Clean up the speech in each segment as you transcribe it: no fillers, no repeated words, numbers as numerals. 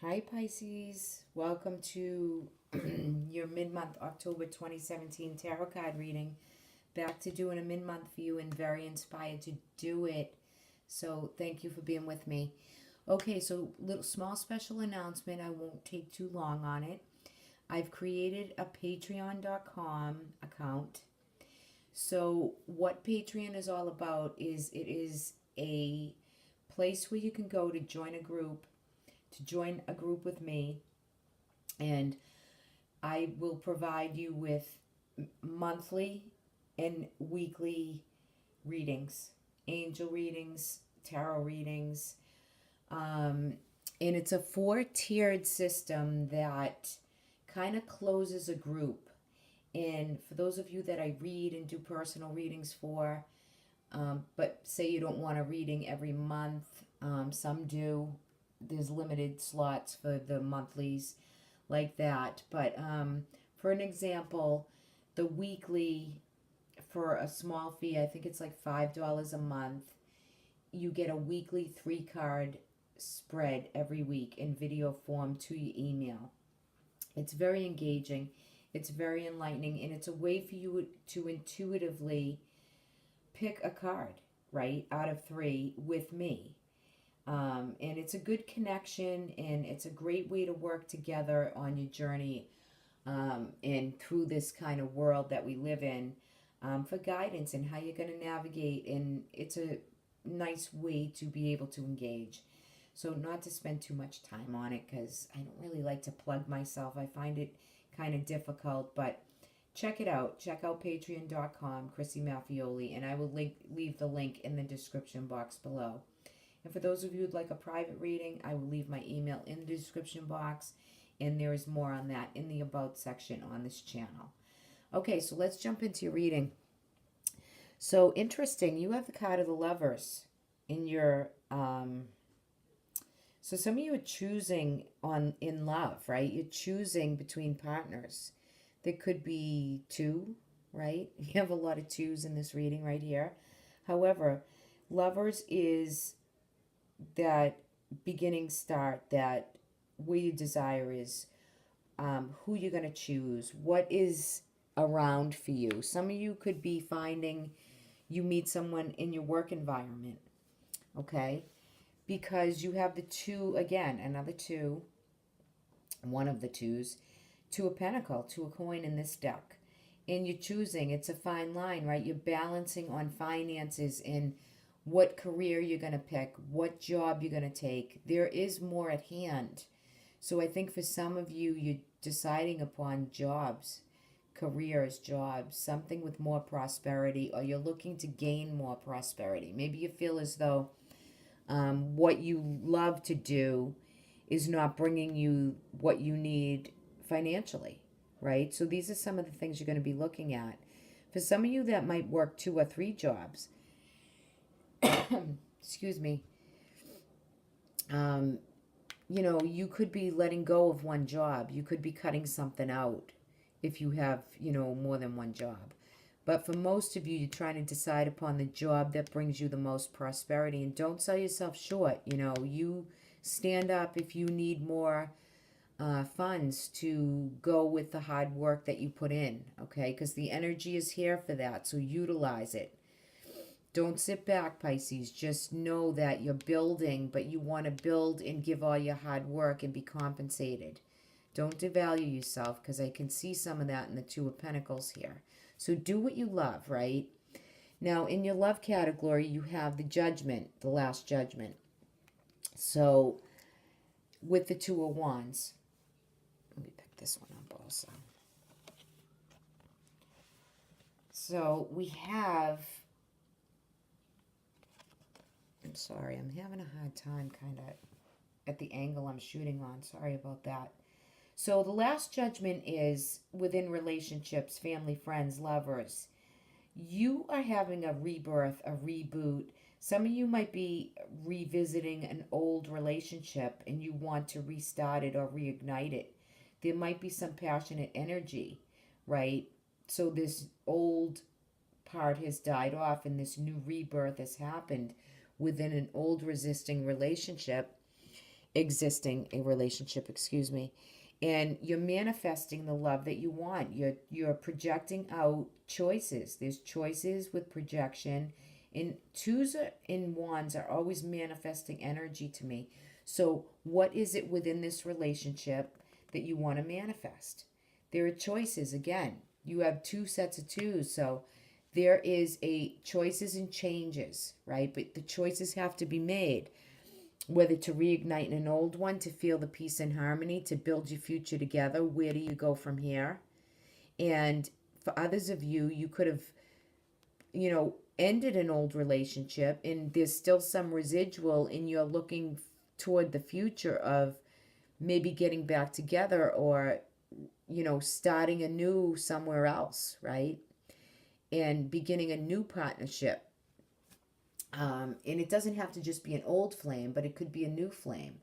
Hi, Pisces. Welcome to your mid-month October 2017 tarot card reading. Back to doing a mid-month for you and very inspired to do it. So thank you for being with me. Okay, so little small special announcement. I won't take too long on it. I've created a patreon.com account. So what Patreon is all about is it is a place where you can go to join a group with me, and I will provide you with monthly and weekly readings, angel readings, tarot readings. And it's a four-tiered system that kind of closes a group. And for those of you that I read and do personal readings for, but say you don't want a reading every month, some do. There's limited slots for the monthlies like that. But for an example, the weekly, for a small fee, I think it's like $5 a month, you get a weekly 3 card spread every week in video form to your email. It's very engaging, it's very enlightening, and it's a way for you to intuitively pick a card, right, out of three with me. And it's a good connection, and it's a great way to work together on your journey, and through this kind of world that we live in, for guidance and how you're going to navigate. And it's a nice way to be able to engage. So, not to spend too much time on it because I don't really like to plug myself. I find it kind of difficult, but check it out. Check out patreon.com, Chrissy Maffioli, and I will leave the link in the description box below. And for those of you who'd like a private reading, I will leave my email in the description box, and there is more on that in the About section on this channel. Okay, so let's jump into your reading. So interesting, you have the card of the Lovers in your so some of you are choosing in love, right? You're choosing between partners. There could be two, right? You have a lot of twos in this reading right here. However, Lovers is that beginning start, that where your desire is, who you're going to choose, what is around for you. Some of you could be finding you meet someone in your work environment, okay? Because you have the two, again, another two, one of the twos, two of pentacle, two of coin in this deck. And you're choosing, it's a fine line, right? You're balancing on finances and what career you're going to pick, what job you're going to take. There is more at hand. So I think for some of you, you're deciding upon jobs, careers, jobs, something with more prosperity, or you're looking to gain more prosperity. Maybe you feel as though what you love to do is not bringing you what you need financially, right? So these are some of the things you're going to be looking at. For some of you that might work 2 or 3 jobs, excuse me, you could be letting go of one job. You could be cutting something out if you have, more than one job. But for most of you, you're trying to decide upon the job that brings you the most prosperity. And don't sell yourself short. You stand up if you need more funds to go with the hard work that you put in, okay? Because the energy is here for that, so utilize it. Don't sit back, Pisces. Just know that you're building, but you want to build and give all your hard work and be compensated. Don't devalue yourself, because I can see some of that in the Two of Pentacles here. So do what you love, right? Now, in your love category, you have the Judgment, the Last Judgment. So with the Two of Wands, let me pick this one up also. So we have, I'm sorry, I'm having a hard time kind of at the angle I'm shooting on. Sorry about that. So the Last Judgment is within relationships, family, friends, lovers. You are having a rebirth, a reboot. Some of you might be revisiting an old relationship and you want to restart it or reignite it. There might be some passionate energy, right? So this old part has died off and this new rebirth has happened within an old resisting relationship. existing a relationship, excuse me. And you're manifesting the love that you want. You're projecting out choices. There's choices with projection. And twos and wands are always manifesting energy to me. So what is it within this relationship that you want to manifest? There are choices. Again, you have two sets of twos. So there is a choices and changes, right? But the choices have to be made, whether to reignite an old one, to feel the peace and harmony, to build your future together. Where do you go from here? And for others of you, you could have, ended an old relationship and there's still some residual, and you're looking toward the future of maybe getting back together, or, starting anew somewhere else, right? And beginning a new partnership. And it doesn't have to just be an old flame, but it could be a new flame.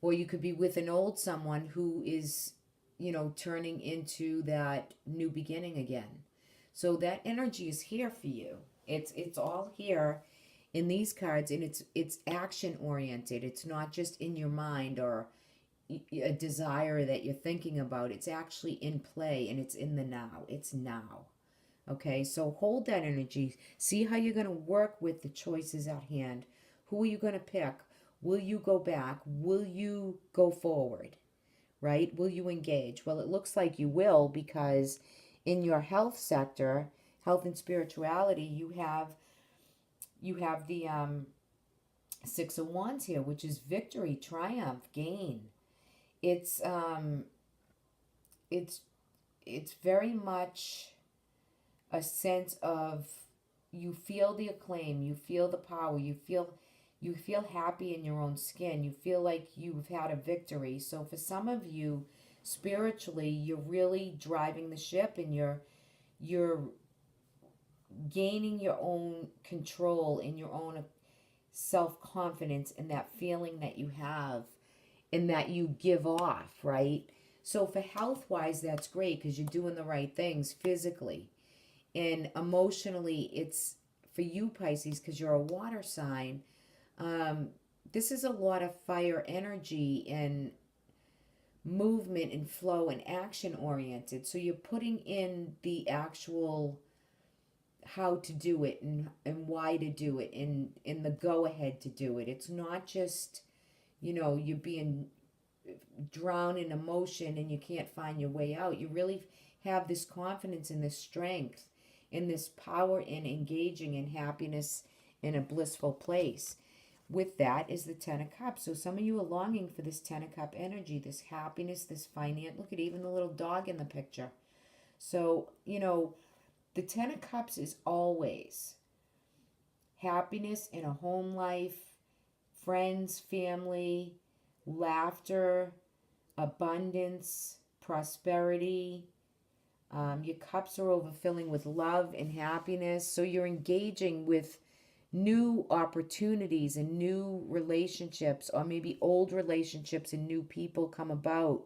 Or you could be with an old someone who is, turning into that new beginning again. So that energy is here for you. It's all here in these cards, and it's action oriented. It's not just in your mind or a desire that you're thinking about. It's actually in play, and it's in the now. It's now. Okay, so hold that energy. See how you're going to work with the choices at hand. Who are you going to pick? Will you go back? Will you go forward? Right? Will you engage? Well, it looks like you will, because in your health sector, health and spirituality, you have the Six of Wands here, which is victory, triumph, gain. It's it's it's very much a sense of, you feel the acclaim, you feel the power, you feel happy in your own skin, you feel like you've had a victory. So for some of you, spiritually, you're really driving the ship, and you're gaining your own control and your own self-confidence, and that feeling that you have and that you give off, right? So for health-wise, that's great, because you're doing the right things physically. And emotionally, it's for you, Pisces, because you're a water sign. This is a lot of fire energy and movement and flow and action oriented. So you're putting in the actual how to do it, and why to do it, and the go ahead to do it. It's not just, you're being drowned in emotion and you can't find your way out. You really have this confidence and this strength and this power in engaging in happiness in a blissful place. With that is the Ten of Cups. So some of you are longing for this Ten of Cup energy, this happiness, this finance. Look at even the little dog in the picture. So, the Ten of Cups is always happiness in a home life, friends, family, laughter, abundance, prosperity. Your cups are overfilling with love and happiness. So you're engaging with new opportunities and new relationships, or maybe old relationships and new people come about.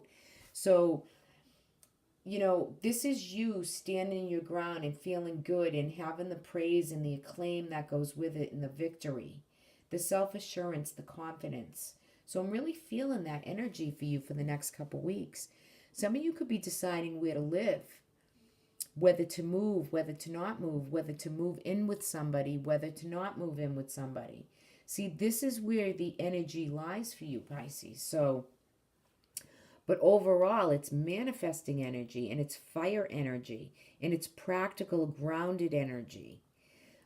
So, this is you standing your ground and feeling good and having the praise and the acclaim that goes with it, and the victory, the self-assurance, the confidence. So I'm really feeling that energy for you for the next couple weeks. Some of you could be deciding where to live, whether to move, whether to not move, whether to move in with somebody, whether to not move in with somebody. See, this is where the energy lies for you, Pisces. So, but overall, it's manifesting energy, and it's fire energy, and it's practical, grounded energy.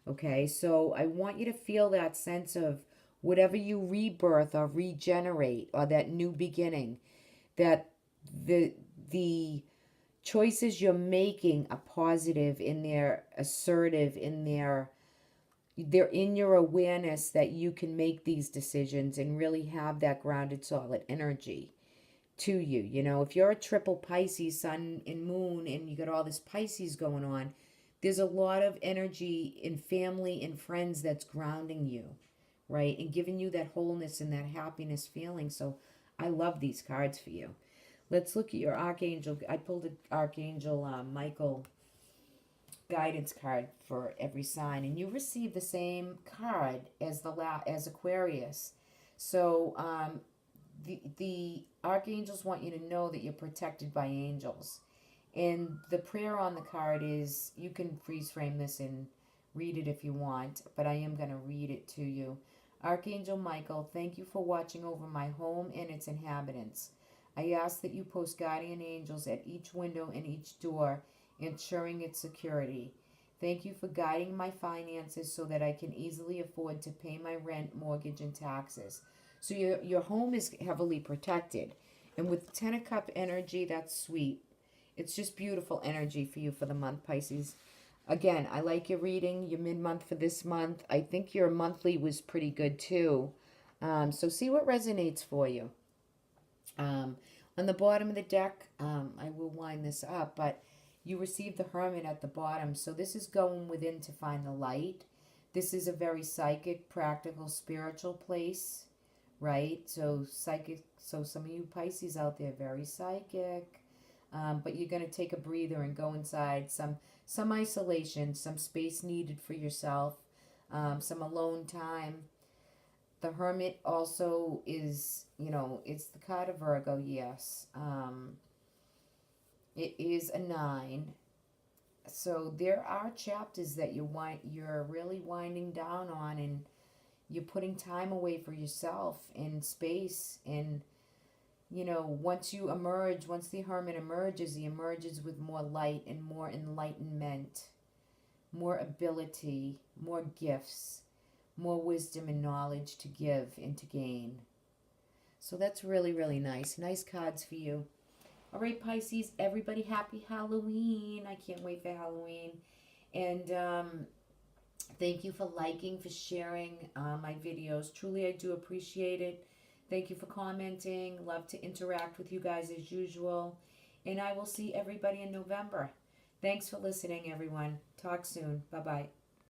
Okay, so I want you to feel that sense of whatever you rebirth or regenerate, or that new beginning, that the choices you're making are positive, and they're assertive, and they're in your awareness that you can make these decisions and really have that grounded, solid energy to you. If you're a triple Pisces, sun and moon, and you got all this Pisces going on, there's a lot of energy in family and friends that's grounding you, right? And giving you that wholeness and that happiness feeling. So I love these cards for you. Let's look at your Archangel. I pulled an Archangel Michael guidance card for every sign, and you receive the same card as as Aquarius. So the archangels want you to know that you're protected by angels. And the prayer on the card is, you can freeze frame this and read it if you want, but I am going to read it to you. Archangel Michael, thank you for watching over my home and its inhabitants. I ask that you post guardian angels at each window and each door, ensuring its security. Thank you for guiding my finances so that I can easily afford to pay my rent, mortgage, and taxes. So your home is heavily protected. And with Ten of Cup energy, that's sweet. It's just beautiful energy for you for the month, Pisces. Again, I like your reading, your mid-month for this month. I think your monthly was pretty good too. So see what resonates for you. On the bottom of the deck, I will wind this up, but you receive the Hermit at the bottom. So this is going within to find the light. This is a very psychic, practical, spiritual place, right? So psychic. So some of you Pisces out there, very psychic. But you're going to take a breather and go inside. Some isolation, some space needed for yourself, some alone time. The Hermit also is, it's the card of Virgo, yes. It is a 9. So there are chapters that you're really winding down on, and you're putting time away for yourself and space. And once you emerge, once the Hermit emerges, he emerges with more light and more enlightenment, more ability, more gifts, more wisdom and knowledge to give and to gain. So that's really, really nice. Nice cards for you. All right, Pisces, everybody, happy Halloween. I can't wait for Halloween. And thank you for liking, for sharing my videos. Truly, I do appreciate it. Thank you for commenting. Love to interact with you guys as usual. And I will see everybody in November. Thanks for listening, everyone. Talk soon. Bye-bye.